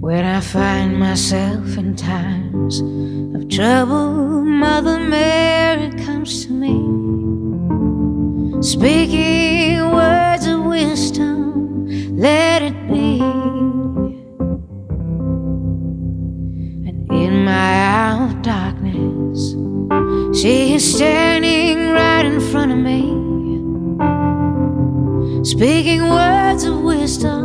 When I find myself in times of trouble, Mother Mary comes to me, speaking words of wisdom, let it be. And in my hour of darkness, she is standing right in front of me, speaking words of wisdom,